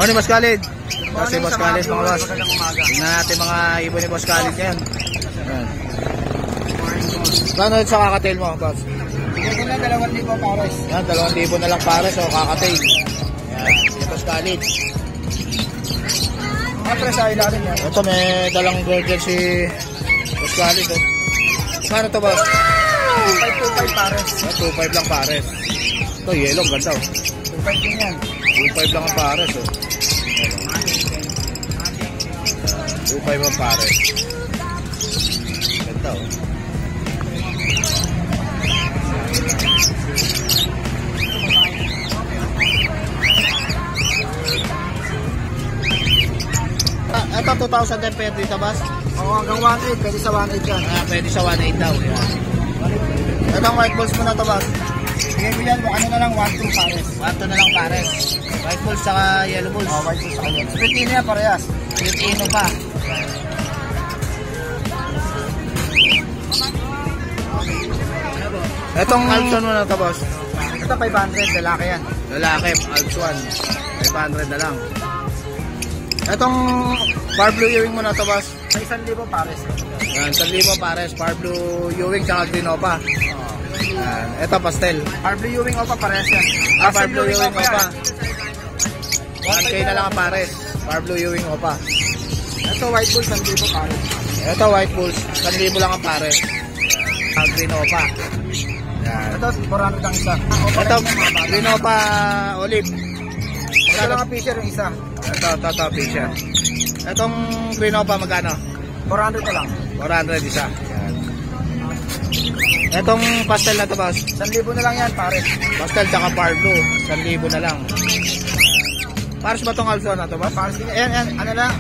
Morning, Boss Khalid. Kasi Boss Khalid, mga boss. Tingnan natin mga ibon ni Boss Khalid ngayon. Ayan. Gano'n sa kakatail mo, boss? Bigyan ko na 2,000 pares. Yan, 2,000 na lang pares o kakatail. Yan, si Boss Khalid. Pre sa ilalim yan. Ito may dalang burger si Boss Khalid. Oh. Gano'n to, boss? 2,525 pares. 2,500 lang pares. Ito, yellow, ganda. 2,500 din yan. 2,500 lang ang pares. Oh. 2,500 ang pares. Ganda, oh. Ito 2,000 din pwede dito, boss? Oo, hanggang 1,800. Pwede sa 1,800 yan. Pwede sa 1,800 daw. Yan. Itong white balls mo na to, boss? Bigyan ko yan, ano na lang, 1,200 pares. 1,200 na lang pares. White balls saka yellow balls. Oo, white balls sa kanya. Spitino yan, parehas. Pilipino pa. Itong Alton mo na to, boss? Ito 500, lalaki yan. Lalaki, Alton. 500 na lang. Itong Far Blue Ewing mo na to, boss? Sa 1,000 pares. Yan, 1,000 pares. Far Blue Ewing tsaka Green Opa. Yan. Ito pastel. Far Blue Ewing Opa, parehas yan. Far Blue Ewing Opa. 1K na lang ang pares. Far Blue Ewing Opa. Ito white bull, 1,000 pares. Ito white bulls, 1,000 lang ang pares. Green Opa. Yan. Ito 400 ang isa. Ito Green Opa olive. Ito lang ang fisher yung isa. Ito fisher. Itong Green Opa magkano? 400 na lang. 400 isa. Yan. Itong pastel na to, boss? 1,000 na lang yan, pares. Pastel tsaka Far Blue, 1,000 na lang. Pares ba itong Alson na to, boss? Pares din. Ayan, ano lang,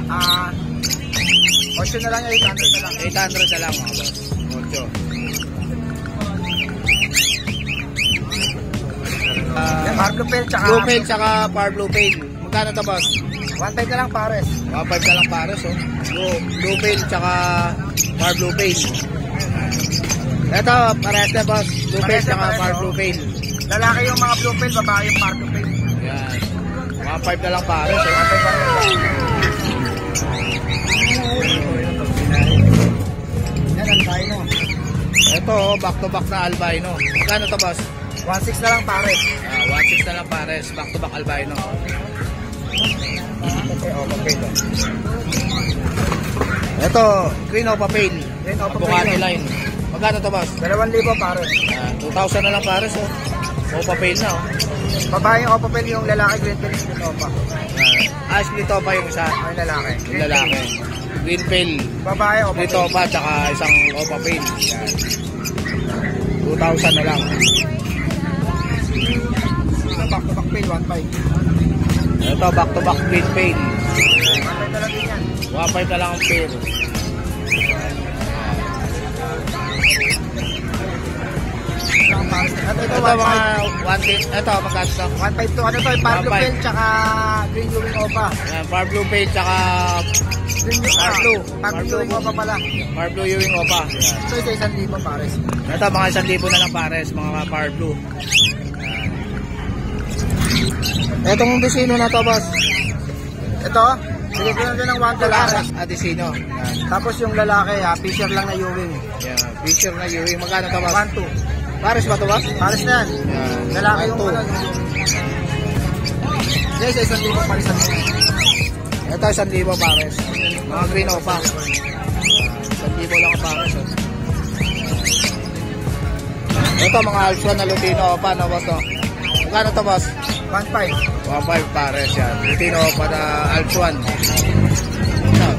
8 na lang yan, 800 na lang. 800 na lang, mga boss. 8. Yan, Far Blue Pale, tsaka... Blue Pale tsaka Far Blue Pale. Magkano to, boss? 1,500 na lang, pares. 1,500 na lang pares, oh. Blue Pale tsaka Far Blue Pale. Ito, parehas na, boss. Blue Pale tsaka Far Blue Pale. Lalaki yung mga Blue Pale, babae yung Far Blue Pale. Yan. 1,500 na lang pares, oh. 1,500 yan, albino. Ito, oh, back to back na albino. Magkano to, boss? 1,600 na lang, pares. 1,600 na lang pares. Back to back albino. Ito, Green Opa Pale. Green Opa Bukati Pale. line. Magkano to, boss? 2,000 pares. 2,000 na lang pares, oh. Opa Pale na, oh. Babae yung Opa Pale, yung lalaki Green Pale, Green Opa. Split Opa yung isa. Ay, lalaki. Yung lalaki. Green Pale. Babae, Opa Split Pale. Opa, tsaka isang Opa Pale. Yan. 2,000 na lang. Back to back Pale, 1,500. Ito, back to back Green Pale. 1,500 na lang din yan. 1,500 na lang ang pair. Ito Ito mga 1,000. Ito, magkano to? 1,500 to. Ano to? Far Blue 1,500. Pale, tsaka Green Ewing Opa. Yan, Far Blue Pale, tsaka Far Blue. Far Blue Ewing Opa pala. Far Blue Ewing Opa. Yan. Ito isa 1,000 pares. Ito, mga 1,000 na lang pares, mga Far Blue. Yan. Itong Desino na to, boss. Ito, bigyan ko lang din ng 1,000 pares. Desino. Yan. Tapos yung lalaki, fisher lang na Ewing. Yan. Feature na Ewing. Magkano to, boss? 1,200. Pares ba to, boss? Pares na yan. Yan. Lalaki yung 1,200. pala. Yes, 1,000 pares na yan. Ito, 1,000 pares. Mga Green Opa. 1,000 lang ang pares. Oh. Ito, mga Alpha na Lutino Opa, no, boss, no? Magkano to, boss? 1,500. 1,500 pares yan. Lutino Opa na Alpha. Ito.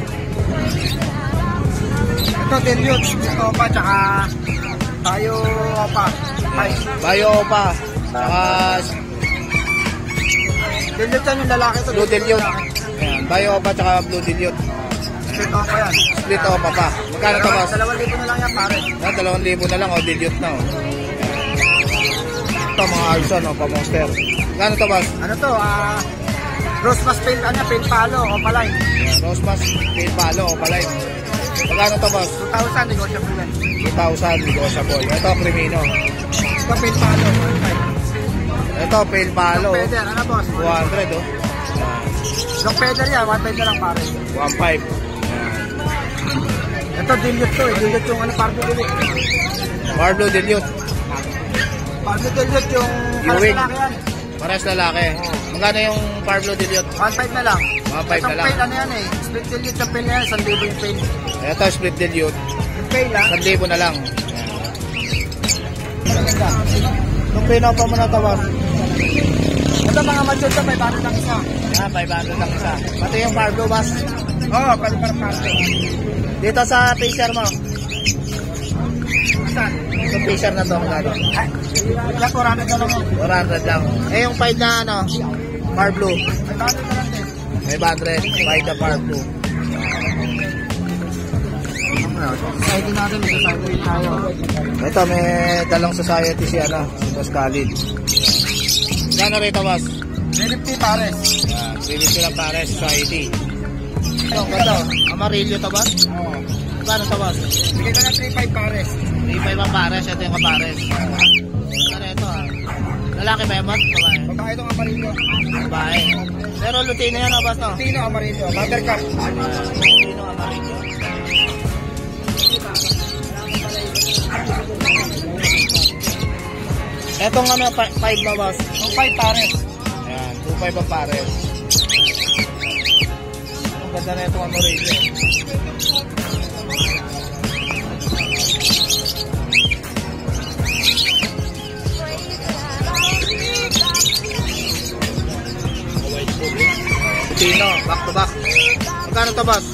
Ito, Dilute. Ito pa, tsaka tayo Opa. Bayo Opa. Saka Dilute yan yung lalaki to. Blue Dilute. Ayan, Bayo Opa tsaka Blue Dilute. Split Opa yan. Split Opa pa. Magkano to, boss? 2,000 na lang yan, pares. 2,000 na lang, o Dilute na, oh. Ito, mga Alpha, no, pa-monster. Magkano to, boss? Ano to, Rose Mas Pale, Pale Palo, Opa Line. Rose Mas, Pale Palo, Opa Line. Magkano to, boss? 2,000, negotiable yan. 2,000, negotiable. Ito, Crimino. Ito, Pale Palo, 1,500. Ito, Pale Palo. Feather, ano boss? 200, oh. Long feather yan, 1.5 na lang pare. 1.5. Ito, dilute to eh. Dilute yung ano, Parblo dilute. Parblo dilute. Parblo dilute yung Ewing. lalaki yan. Pares lalaki. Magkano yung Parblo dilute? 1.5 na lang. 1.5 na lang. Itong pail, ano yan eh. Split dilute sa pail na yan, 1,000 yung pail. Ito, split dilute. Yung pail ha. 1,000 na lang. Itong pinapa mo na tawag. Ito mga mature to, 500 lang isa. 500 lang isa. Pati yung Parblo boss. Oo, pali para parte. Dito sa Fisher mo. Saan? Yung Fisher na to, magkano? Ay, ilang 400 na lang mo. 400 lang. Eh, yung 5 na ano, Parblo. 500 na lang din. 500. 5 na Parblo. Society natin, may society tayo. Ito, may dalang society si ano, si Boss Khalid. Gano'n rito, boss? 350 pares. Yan, 350 lang pare, society. Ito, ganda. Amarillo to, boss? Oo. Gano'n to, boss? Bigay ko na 3.5 pares. 3.5 ang pares, ito yung kapares. Gano'n ito, ah. Lalaki ba yung boss? Babae? Babae itong amarillo. Babae. Pero Lutino yan, ah, boss, no? Tino amarillo. Buttercup. Lutino, amarillo. Etong ano, 5 ba, boss? Itong 5 pares. Ayan, 2.5 ang pares. Ang ganda na itong Amarillo. Lutino, back to back. Magkano to, boss?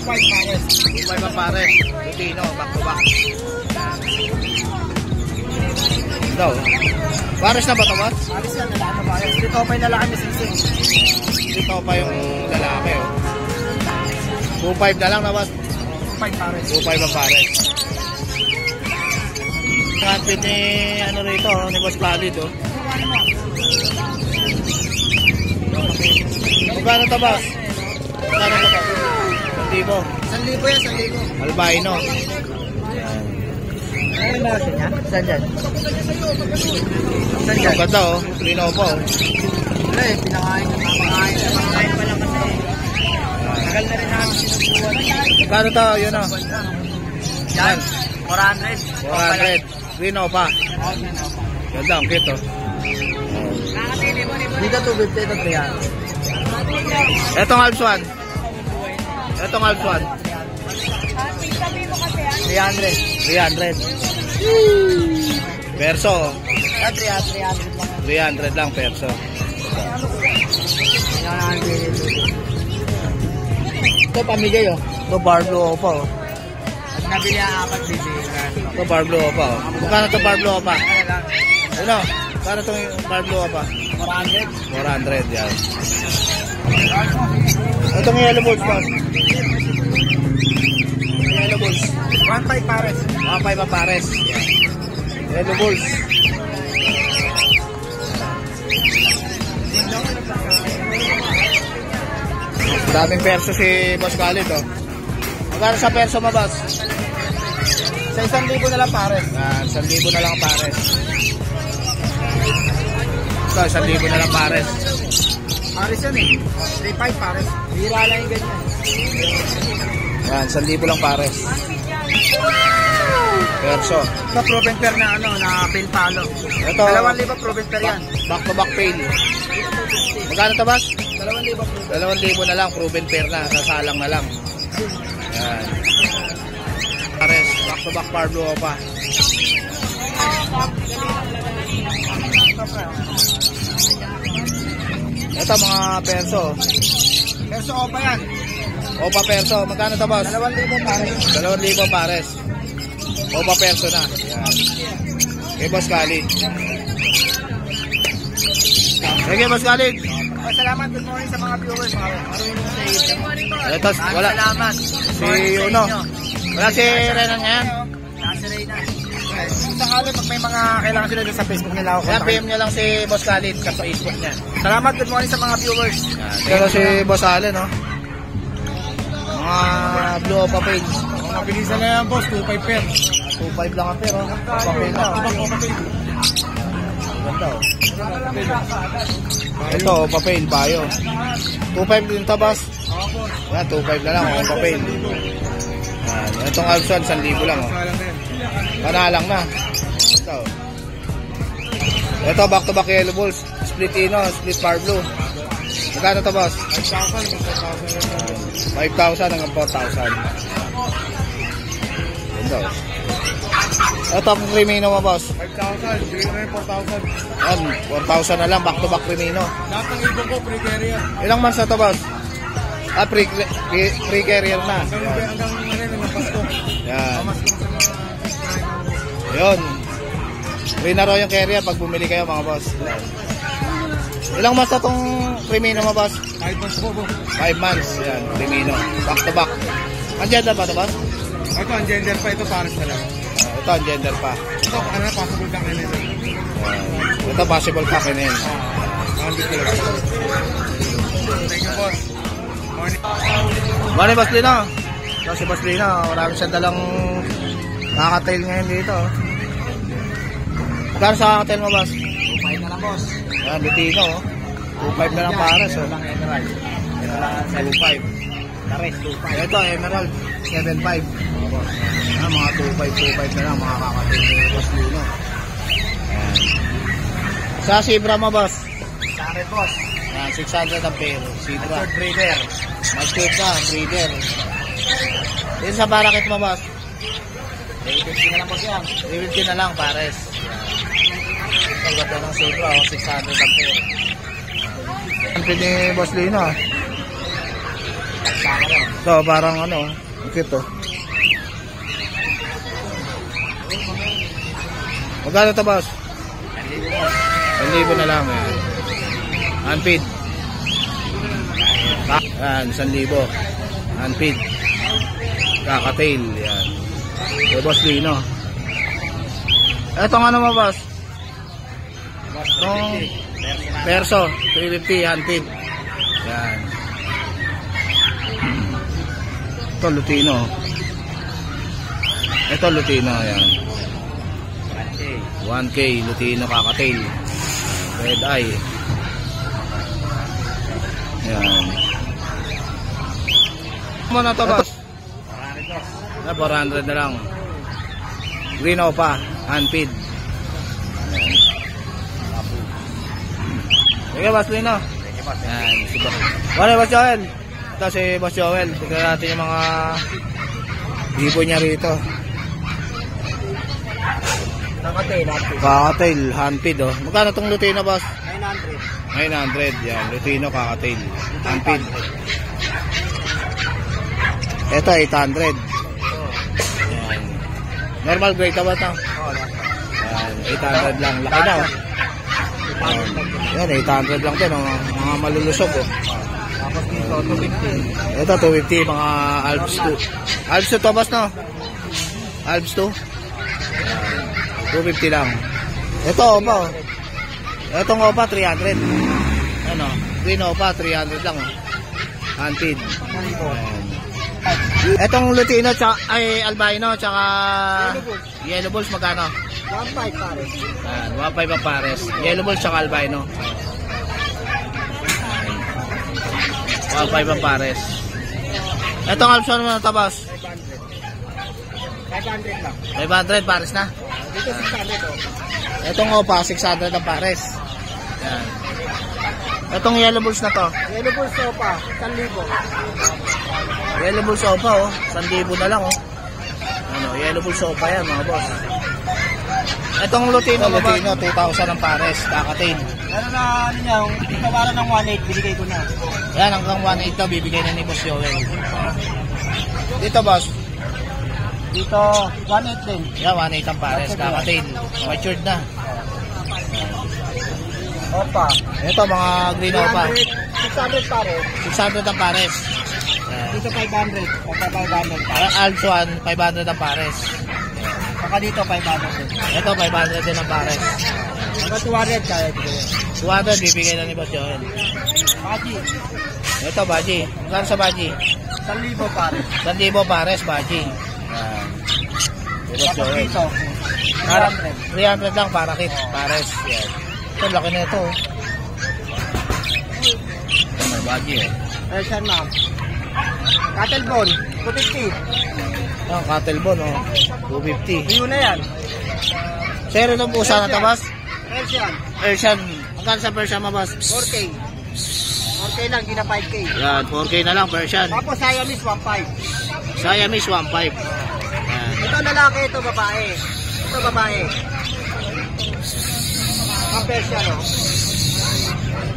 5 pares. 2.5 ang pares. Lutino, back to back. Daw. Pares na ba ito, boss? Pares yan, lalaki pa pares. Dito pa yung lalaki ni Sising. Dito pa yung lalaki, oh. 2.5 na lang na, boss. 5 pares. 2.5 ang pares. Kapit ni, ano rito, oh, ni Boss Khalid, oh. Magkano ito, boss? Magkano ito, boss? 1,000. 1,000 yan, 1,000. Albino. Ano yung natin yan? Saan dyan? Saan Ang dyan? ganda, oh. Lino po, oh. Wala eh, pinakain na mamakain. Mamakain pa lang kasi. Tagal na rin namin sinubuhan. Magkano ito? Yun, oh. Yan, 400. 400. Lino pa. Ganda, ang cute, oh. Dito 250, ito 300. Etong Alps 1. Etong Alps 1. 300. 300. Perso. oh. 300 lang. 300 lang perso. Ito pamigay oh. Ito Barblo Opa, oh. Pag nabili ang 4 bibigan. Ito Barblo Opa, oh. Magkano ito Barblo Opa? Ano lang? Ano? Magkano ito Barblo Opa? 400. 400 yan. Itong yellow balls, boss. Yellow balls. 1.5 pares. 1.5 pa pares. Yan. Yellow balls. Daming perso si Boss Khalid, oh. Magkano sa perso mo, boss? Sa 1,000 na lang pares. Yan, 1,000 na lang pares. Ito, 1,000 na lang pares. Pares yan eh. 3.5 pares. Bira lang yung ganyan. Yan, 1,000 lang pares. Perso. Ito proven pair na ano, na pin palo. Ito, 2,000 proven pair yan. back to back pail. Magkano ito, boss? 2,000 proven. 2,000 na lang, proven pair na, sasalang na lang. Yan. Pares, back to back Parblo pa. Ito mga perso. Perso opa yan. Opa perso, magkano ito, boss? 2,000 pares. 2,000 pares. Opa perso na. Yan. Kay Boss Khalid. Sige, Boss Khalid. Salamat, good morning sa mga viewers. Ito, wala. Salamat. Si Uno. Wala si Renan ngayon. Wala si Reyna. Sakali pag may mga kailangan sila dun sa Facebook nila ako Kaya PM nyo lang si Boss Khalid sa Facebook niya. Salamat, good morning sa mga viewers. Pero si Boss Allen, no? Mga blue opa page. Mabilisan na yan, boss. 2.5 pair. 2.5 lang ang pero. Papel na. Ganda oh. Ito, papel, bayo. 2.5 din to, boss. Yan, 2.5 na lang, oh, papel. Yan. Itong Alpson, 1,000 lang, oh. Panalang na. Ito. Ito, back-to-back yellow balls. Split ino, split far blue. Magkano to, boss? 5,000 hanggang 4,000. Ito. Ito, Crimino mo, boss. 5,000, bigyan na yung 4,000. Yan, 4,000 na lang, back-to-back Crimino. Lahat ng ibon ko, pre-carrier. Ilang months na to, boss? Ah, pre-carrier na. Hanggang Pasko. Yan. Mas kung sa mga... Yun. Free na raw yung carrier pag bumili kayo, mga boss. Ilang months na tong Crimino mo, boss? 5 months po po. 5 months. Yan, Crimino. Back-to-back. Ang gender pa to, boss? Ito, ang gender pa ito, pares na lang. Ito, ang gender pa. Ito, ano, possible kang ano ito. Ito, possible pa kinin. Thank you, boss. Morning. Morning, Boss Lino. Ito si Boss Lino. Marami siyang dalang kakatail ngayon dito. Kano sa kakatail mo, boss? 2.5 na lang, boss. Yan, Lutino. 2.5 na lang pares. Oh. Lang emerald. Ito lang 2.5. Pares, 2.5. Ito, Emerald. 7.5. Yan, mga 2.5 na lang. Mga kakatail ni Boss Lino. Yan. Sa Zebra mo, boss? Saret, boss. Yan, 600 ang pair. Zebra. Third breeder. Mag-check ka, breeder. Dito sa barakit mo, boss? 350 na lang, boss yan. 350 na lang, pares. Yan. Ang ganda ng Zebra, 600 ang pair. Ang pwede ni Boss Lino, ah. Nagsama lang. Ito, parang ano, cute, oh. Magkano ito, boss? 1,000 na lang, yan. Unfeed. Yan, 1,000. Unfeed. Kakatail, yan. Kay Boss Lino. Etong ano mo, boss? Itong Perso, 350, unfeed. Yan. Ito, Lutino. Ito, Lutino, yan. 1K, Lutino, kakatail. Red eye. Yan. Ano na to, boss? 400 na lang. Green Opa, unfeed. Sige, Boss Lino. Yan, si Boss. Wala, Boss Joel. Ito si Boss Joel. Tignan natin yung mga ibon niya rito. Kakatail, Kakatail, unfeed, oh. Magkano tong Lutino, boss? 900. 900, yan. Lutino, kakatail. Unfeed. Ito, 800. Yan. Normal grade ka ba ito? Yan, 800 lang. Laki na, oh. Yan, 800 lang din, oh. Mga malulusog, oh. Tapos dito, 250. Ito, 250, mga Alps 2. Alps 2 to, boss, no? Alps 2. 250 lang. Ito, Opa, oh. Itong Opa, 300. Ano? Green Opa, 300 lang, oh. Unfeed. Etong Lutino, ay albino, tsaka yellow balls, magkano? 1.5 pares. 1.5 ang pares. Yellow balls, tsaka albino. 1.5 ang pares. Etong Alpson mo na tabas? 500 lang. 500 pares na. Dito 600, oh. Etong Opa, 600 ang pares. Yan. Etong yellow balls na to. Yellow balls sopa, 1,000. Yellow balls Opa, oh. 1,000 na lang, oh. Ano, yellow balls Opa yan, mga boss. Etong Lutino, Lutino, 2,000 ang pares. Kakatail. Ano na, ano niya, yung tawaran ng 1.8, binigay ko na. Yan, hanggang 1.8 to, bibigay na ni Boss Joel. Dito, boss. Dito, 1.8 din. Yan, 1.8 ang pares. Kakatail. Matured na. Opa. Ito, mga green Opa. 600 pares. 600 ang pares. Dito 500. Pagka 500 pares. Alps 1, 500 ang pares. Saka dito 500 din. Ito, 500 din ang pares. Hanggang 200 kaya ito. 200, bibigay na ni Boss Joel. Baji. Ito, Baji. Magkano sa Baji? 1,000 pares. 1,000 pares, Baji. Yan. Si Boss Tapos Joel. dito, 300 lang, parakit. Pares. Yan. Ito, laki na ito. May bagay eh. Persian ma'am. Cattle bone, 250. Ang cattle bone, oh. 250. View na yan. Sero itong pusa na ito, boss? Persian, Persian. Magkano sa Persian mo, boss? 4K. 4K lang, di na 5K. Yan, 4K na lang, Persian. Tapos Siamese, 1.5. Siamese, 1.5. Yan. Ito lalaki, ito babae. Ito babae. Ang Persian, oh.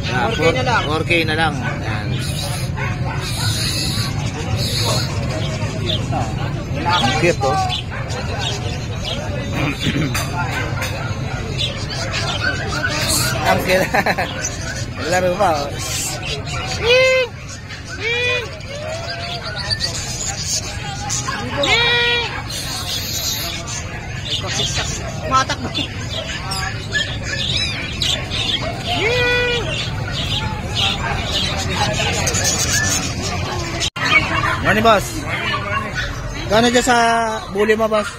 Yan, 4K na lang. 4K na lang. Yan. Ang cute, oh. Ang cute. Laro pa, oh. Matakbo. Ano, boss? Gano'n dyan sa bully mo, boss?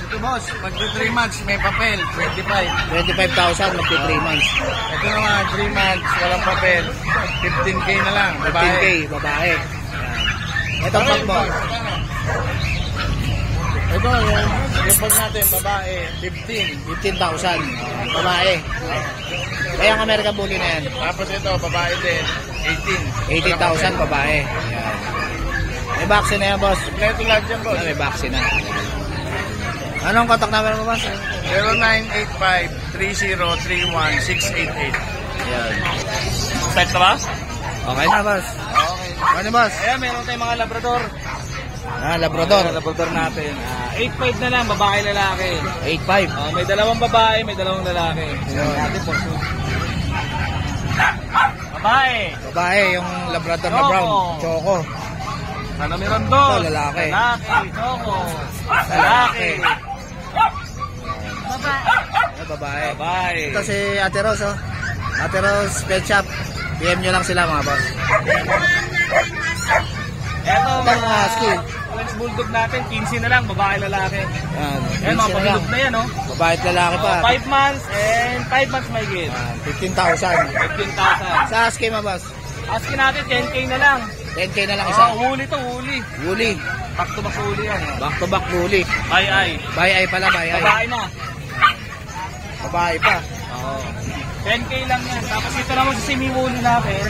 Ito boss, magti 3 months, may papel, 25. 25,000, magti 3 months. Ito naman, 3 months, walang papel, 15K na lang, 15K, babae. Ito ang pag mo. Ito, yung pag natin, babae, 15. 15,000, babae. Kaya ang American bully na yan. Tapos ito, babae din, 18,000, babae. Yan. May vaccine na yan, boss. Kompleto lahat yan, boss. May vaccine na. Anong contact number mo, boss? 0985-3031-688. Yan. Set na ba? Okay na, boss. Okay. Ano, boss? Ayan, meron tayong mga labrador. Labrador. Labrador natin. 8.5 na lang, babae lalaki. 8.5. May dalawang babae, may dalawang lalaki. Natin po. Babae. Babae, yung Labrador na brown. Choco. Ano meron doon? Ito, lalaki. Lalaki, choco. Lalaki. Babae. Babae. Ito si Ate Rose, oh. Ate Rose Pet Shop. PM nyo lang sila, mga boss. Eto, Ito mga husky. French Bulldog natin, 15 na lang, babae lalaki. Yan. Ayan, mga 15 na lang. pamilog na yan, oh. Babae at lalaki pa. 5 months and 5 months may gate. 15,000. 15,000. Sa husky, mga boss. Asking natin, 10K na lang. 10K na lang isa. Huli to, huli. Woolly. Back to back huli yan. Back to back woolly. Ay. Buy-eye pala, buy-eye. Babae na. Babae pa. Oo. 10K lang yan. Tapos ito naman sa semi-woolly natin.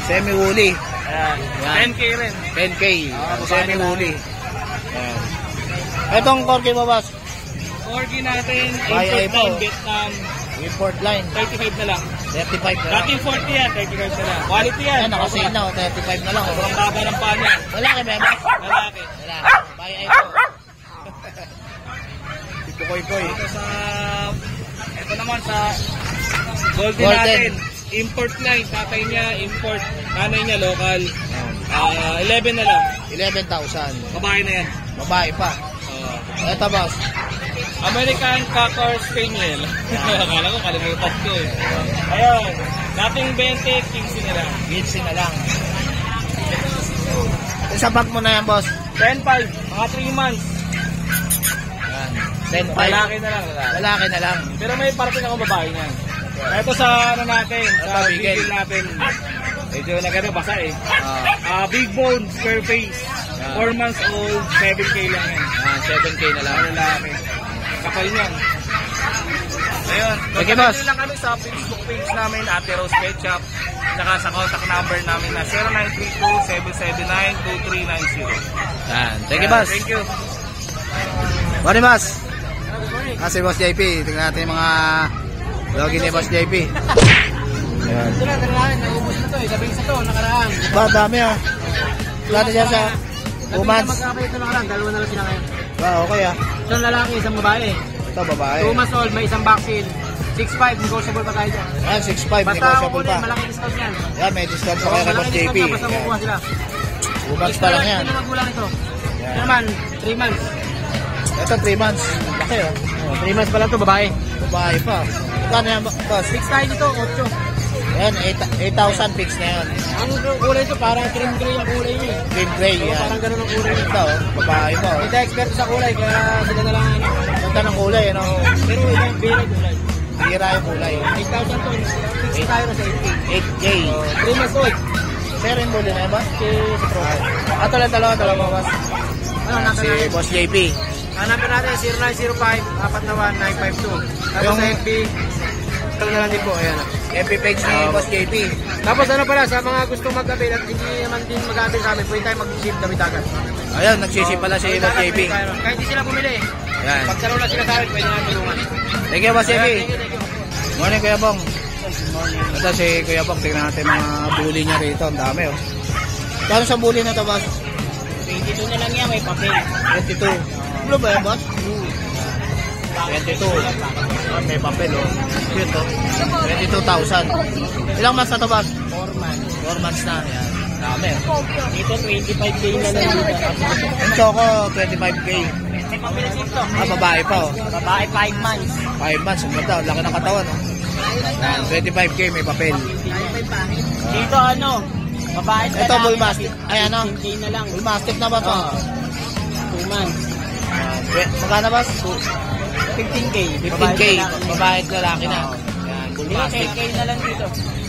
Semi-woolly. Ayan. Yan. 10K rin. 10K. babae Semi-woolly. Yan. Itong corgi mo, boss. Corgi natin, Buy-eye import po. line, Vietnam. Import line. 35 na lang. 35 na lang. Dating 40 yan, 35 na lang. Quality yan. Ayan, nakasale na. 35 na lang. Sobrang baba ng paa niya. Lalaki, ba, boss? Lalaki. Lalaki. Buy-eye po. Ito koy-koy. Ito sa... Ito naman sa... Golden, Golden. natin. Import line. Tatay niya, import. Nanay niya, local. 11 na lang. 11,000. Babae na yan. Babae pa. Ito, boss. American Cocker Spaniel. Akala ko, kalimutan ko eh. Ayun. Dating 20, 15 na lang. 15 na lang. Sa bag mo na yan, boss. 10.5. Mga 3 months. Yan. 10.5. Lalaki na lang. Lalaki na lang. Pero may parating ako babae niyan. Ito sa ano natin, sa Ito, bigel. bigel natin. Medyo nagano basa eh. Ah, Big bone, square face. 4 months old, 7K lang yan. 7K na lang. Lalaki. Kapal niyan. Ayun. Sige, boss. Kontakin lang kami sa Facebook page namin, Ate Rose Pet Shop. Tsaka sa contact number namin na 0932-779-2390. Yan. Thank you, boss. Thank you. Morning, boss. Kasi boss JP. Tingnan natin yung mga login ni boss JP. Yan. Ito na, nakaraan. Naubos na to eh. Labing sa to, nakaraan. Ba, dami ah. Lalo dyan sa 2 months. Magkakapit ito nakaraan. Dalawa na lang sila ngayon. Ba, okay ah. Isang lalaki, isang babae. Ito, babae. 2 months old, may isang vaccine. 6.5, negotiable pa tayo dyan. Yan, 6.5. Basta ako Negotiable kunin, pa. malaki discount yan. Yan, may discount pa kaya kay boss Malaki JP. discount yan, basta kukuha sila. 2 months pa lang yan. Ito na magulang ito. Yan. Ito naman, 3 months. Ito, 3 months. Laki oh. 3 months pa lang ito, babae. Babae pa. Kano yan, boss? 6 tayo dito, 8. Yan, 8,000 fix na yan. Ang kulay ito, parang cream gray ang kulay niya. Green gray Oo, yan. parang ganun ang kulay niya. Ito, oh, babae pa oh. Hindi expert sa kulay, kaya sila na lang ano. Ganda ng kulay, ano? Pero ito, bilay kulay. Bihira yung kulay. 8,000 to. 6 tayo na sa 8K. 8K. 3 months old. Sir, yung bully na yun, boss? Sa Pro. Ito lang dalawa, boss. Ano, number Si natin? Boss JP. Ang number natin, 0905-41952. Tapos Yung- sa FB, ito na lang din po. Ayan. FB page ni Boss JP. Tapos ano pala, sa mga gustong mag-avail at hindi naman din mag-avail sa amin, pwede tayo mag-ship kami agad. Ayun, nagsisip pala si Boss JP. Kahit hindi sila bumili. Yan. Pagkaroon na sila sa amin, pwede namin tulungan. Thank you, Boss JP. Thank you. Morning, Kuya Bong. Ito si Kuya Bong. Tingnan natin mga bully niya rito. Ang dami, oh. Kano sa bully na to, boss? 22 na lang yan, may papel. 22. Ano ba yan, boss? 22. May papel, oh. Cute, oh. 22,000. Ilang months na to, boss? 4 months. 4 months na. Yan. Dami, oh. Dito, 25K na lang dito. Yung Choco, 25K. May papel dito. Babae pa, oh. Babae, 5 months. 5 months. Ang ganda. Laki ng katawan, oh. Yan. 25K, may papel. Dito ano, babae Ito, bull mastiff. Ay, ano? 15K na lang. Bull mastiff na ba to? 2 months. Magkano, boss? 15K. 15K. Babae at lalaki na. Yan. Bull Dito, mastiff. 10K na lang dito.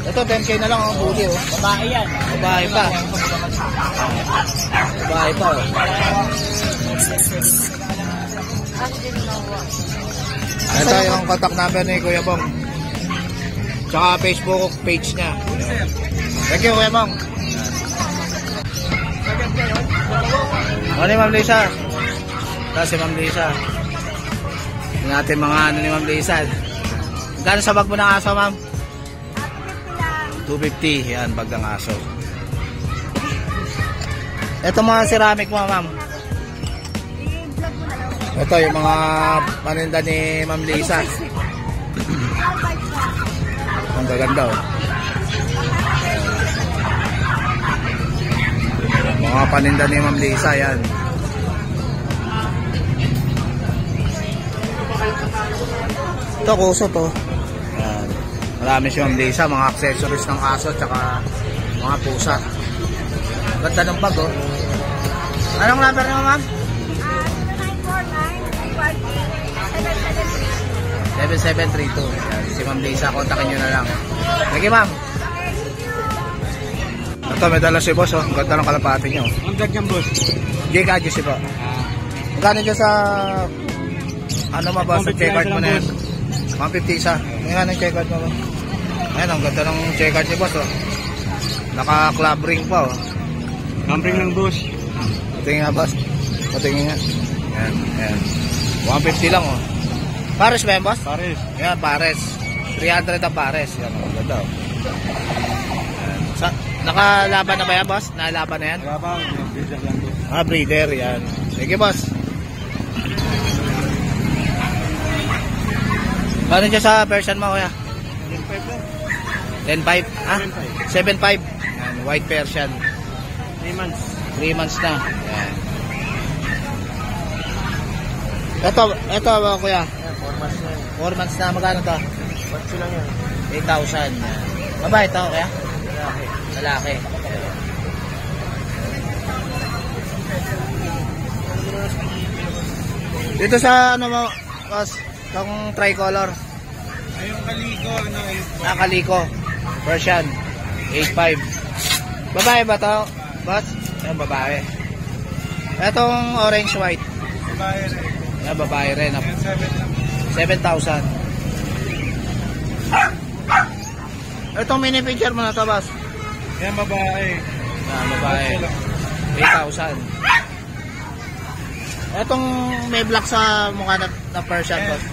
Ito, 10K na lang, oh. Bully, oh. Babae yan. Babae pa. Babae pa, oh. Ito yung contact number ni Kuya Bong. Tsaka Facebook page niya. Thank you, Kuya Bong. Ano ni Ma'am Lisa? Ito si Ma'am Lisa. Tingnan natin mga ano ni Ma'am Lisa. Gano'n sa bag mo ng aso, Ma'am? 250. Yan, bag ng aso. Ito mga ceramic mo, Ma'am. Ito yung mga paninda ni Ma'am Lisa. Ang gaganda, oh. Mga paninda ni Ma'am Lisa, yan. Ito, kuso to. Yan. Marami si Ma'am Lisa, mga accessories ng aso tsaka mga pusa. Ganda ng bag, oh. Anong number niyo, Ma'am? 7732. Si Ma'am Lisa, kontakin nyo na lang. Thank you, Ma'am. Ito, may dala si boss, oh. Ang ganda ng kalapati nyo. Ang gag yan, boss. Jake Adjusi po. Magkano dyan sa ano ma ba sa checkout mo na yan? 150 isa. Ngayon ang checkout mo ba? Ayan, ang ganda ng checkout ni boss, oh. Naka club ring pa, oh. Camping lang, boss. Patingin nga, boss. Patingin nga. Ayan, ayan. 150 lang, oh. Pares ba yan, boss? Pares. Yan, pares. 300 ang pares. Yan, ang ganda, oh. Ayan. Nakalaban na ba yan, boss? Nakalaban na yan? Wala breeder lang, boss. Ah, breeder, yan. Sige, boss. Paano dyan sa Persian mo, kuya? 10.5? Ah? 7.5? Yan, white Persian. 3 months. 3 months na. Yan. Ito ba, kuya? 4 months na yan. 4 months na. Magkano to? What's lang yan? 8,000. Yan. Babae ito, kuya? Lalaki. Lalaki. Dito sa ano mo, boss, itong tricolor. Ayong kaliko, ano, Nakaliko. Persian. 8.5. Babae ba to, boss? Yan, babae. Itong orange white. babae rin. Yan, babae rin. Yung 7 lang. 7,000. Itong mini picture mo na to, boss. Yan, babae. Yan, babae. 8,000. Itong may black sa mukha na Persian, boss.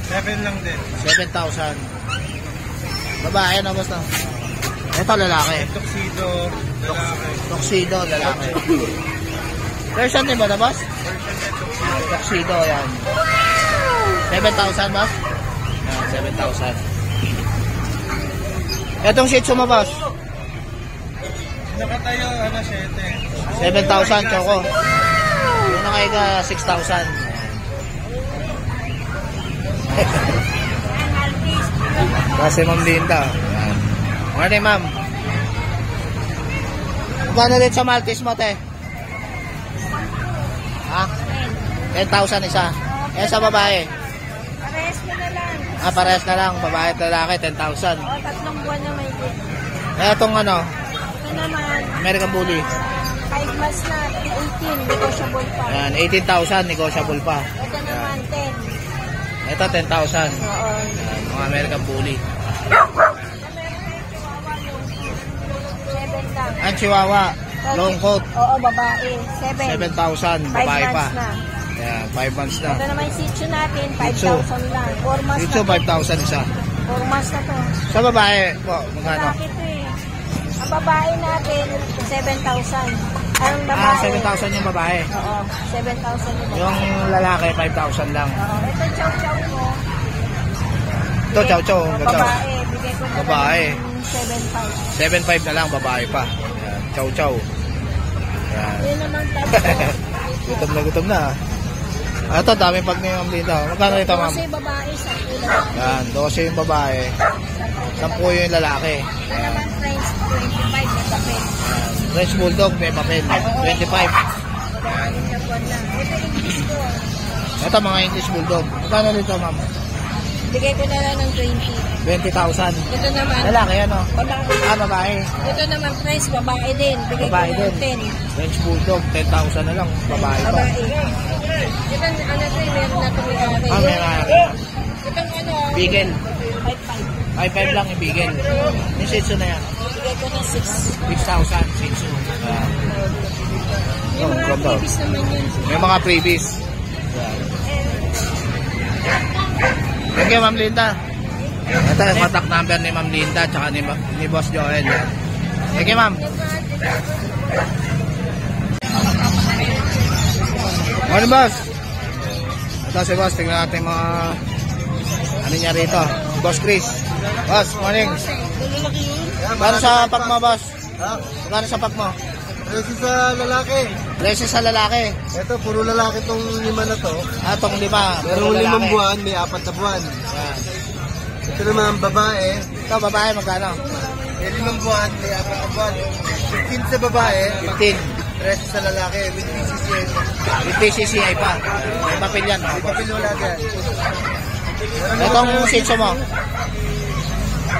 7 lang din. 7,000. Babae na, boss, no? Ito, lalaki. Tuxedo, lalaki. Tuxedo, lalaki. Persian din ba na, boss? Tuxedo, yan. 7,000, boss? Yan, 7,000. Itong Shih Tzu mo, boss? Nakatayo, ano, 7. 7,000, Choco. Yung nakaiga, 6,000. Kasi Ma'am Linda. Yan. Morning, ma'am. Magkano rin sa Maltese mo, te? Ha? 10,000 isa. Eh, sa babae? Parehas mo na lang. Parehas na lang. Babae at lalaki, 10,000. Oo, 3 buwan na may good. Itong ano, Ito naman, American Bully. 5 months na, 18, negotiable pa. Yan, 18,000, negotiable pa. Ito naman, 10. Ito, 10,000. Oo. Yan, mga American Bully. Ang Chihuahua, long coat, Oo, babae. 7. 7,000, 5 babae pa. months na. Yan, 5 months na. Ito naman yung Shih Tzu natin, Shih Tzu. 5,000 lang. 4 months Dito, na. 5,000 isa. 4 months na to. Sa babae po, magkano? Lalaki to eh. Ang babae natin, 7,000. Ang babae. 7,000 yung babae. Oo, 7,000 yung babae. Yung lalaki, 5,000 lang. Oo, ito chow-chow mo. Ito, chow-chow. Ito. Babae, bigay ko na Babae. lang ng 7,500. 7,500 na lang, babae pa. Yan, chow-chow. Yan. Yun naman tatlo. Gutom na. Ito, daming pag niyong dito. Magkano ito, ma'am? Kasi babae, 10 lang. Yan, 12 yung babae. 10 yung lalaki. Ito naman French, 25 na papel. French Bulldog, may papel. 25. Babae sa buwan lang. Ito English ko. Ito, mga English Bulldog. Magkano dito, ma'am? Bigay ko na lang ng 20. 20,000. Ito naman, Lalaki, ano? babae. Babae. Ito naman French, babae din. Bigay Babae ko na ng din. 10. French Bulldog, 10,000 na lang. Babae pa. Babae. Ito, ano to, meron na tumigari. May mga Itong ano, Beagle. 5,500. 5,500 lang yung Beagle. Yung Shih Tzu na yan. Bigay ko na 6. 6,000 Shih Tzu. May mga ganda. babies naman yun. May mga freebies. Thank you, Ma'am Linda. Ito yung contact number ni Ma'am Linda tsaka ni Boss Joel. Thank you, Ma'am. Morning, Boss. Ito si Boss. Tingnan natin mga ano niya rito. Boss Chris. Boss, morning. Magkano sa pack mo, Boss? Magkano sa pack mo? Kasi sa lalaki. Presyo sa lalaki. Ito, puro lalaki tong 5 na to. Itong 5. Pero 5 buwan, may 4 na buwan. Yan. Ito naman, babae. Ito, babae, magkano? May 5 buwan, may 4 na buwan. 15 sa babae, 15. 13 sa lalaki. With PCCI. With PCCI pa. May papel yan. May papel wala dyan. Itong sitso mo.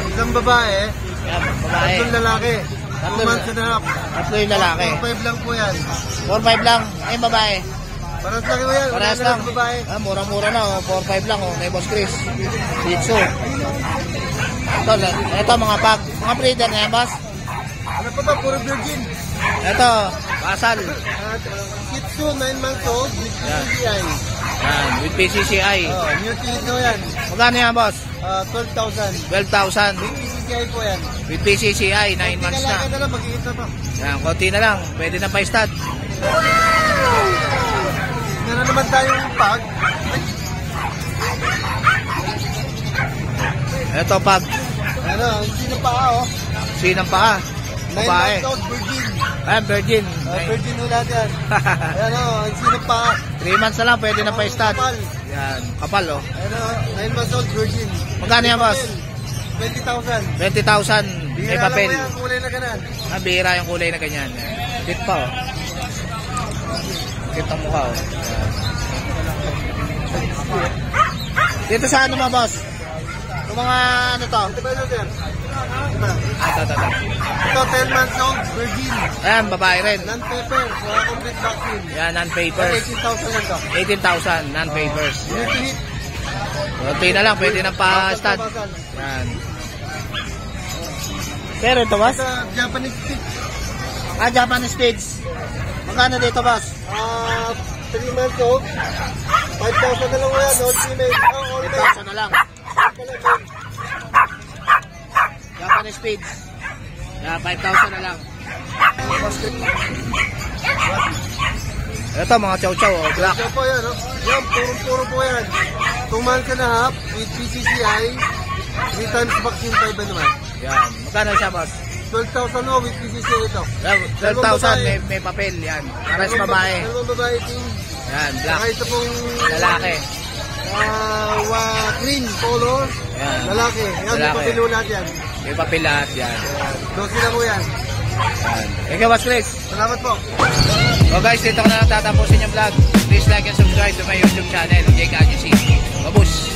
Isang babae, Yan, babae. 3 lalaki. 2 Tatlo. months and a half. 3 yung lalaki. 5 lang po yan. 4-5 lang. Ay, babae. Parang sa mo yan. Parehas Wala lang. na sa babae. Mura-mura na. 4-5 lang. May Boss Chris. Sitso. Ito, mga pag. Mga breeder na yan, Boss. Ano pa ba? Puro virgin. Ito, basal. Shih Tzu, 9 months old. With PCCI. Yan, with PCCI. New teeth na yan. Magkano yan, Boss? 12,000. 12,000. With PCCI po yan. With PCCI, 9 months na. Kailangan na lang, mag-iit na to. Yan, konti na lang. Pwede na pa-stud. Meron naman tayong pag. Ito, pag. Ano, sino pa oh? Sinang pa. 9 Babae. months old, virgin. Ayan, virgin. Virgin ho natin. Ayan o, sino pa? 3 months na lang, pwede na pa-stud. Kapal. Yan, kapal, oh. Ano, 9 months old, virgin. Magkano yan, Boss? 20,000. 20,000. May papel. Bihira lang mo yan, kulay na ganan. Ang bihira yung kulay na ganyan. Cute pa, oh. Cute ang mukha, oh. Yan. Dito sa ano mo, Boss? Yung mga ano to? Ito ba yun, sir? Ito. Ito, 10 months old, virgin. Ayan, babae rin. Non-paper, wala complete vaccine. Yan, non-papers. 18,000 lang to. 18,000, non-papers. New teeth. Konti na lang, pwede na pa-stud. Yan. Pero ito, Boss? Ito, Japanese teeth. Japanese Spades. Magkano dito, Boss? 3 months old. 5,000 na lang yan, all female. All male. 5,000 na lang. Japanese Spades. Yan, 5,000 na lang. Ito, mga chow-chow, oh, black. Ito po yan, oh. Yan, puro po yan. 2 months and a half with PCCI. 3 times vaccine, 5 ba naman? Yan. Magkano siya, Boss? 12,000 no with PCCI ito. 12,000, may papel. Yan. Para sa babae. Dalawang babae team. Yan, black. Saka ito pong Lalaki. green color. Yan. Lalaki. Yan, may Lalaki. papilo lahat yan. May papel lahat yan. 12 na po yan. Yan. Thank you, Boss Chris. Salamat po. So guys, dito ko na lang tatapusin yung vlog. Please like and subscribe to my YouTube channel, Jake Agency. Mabus!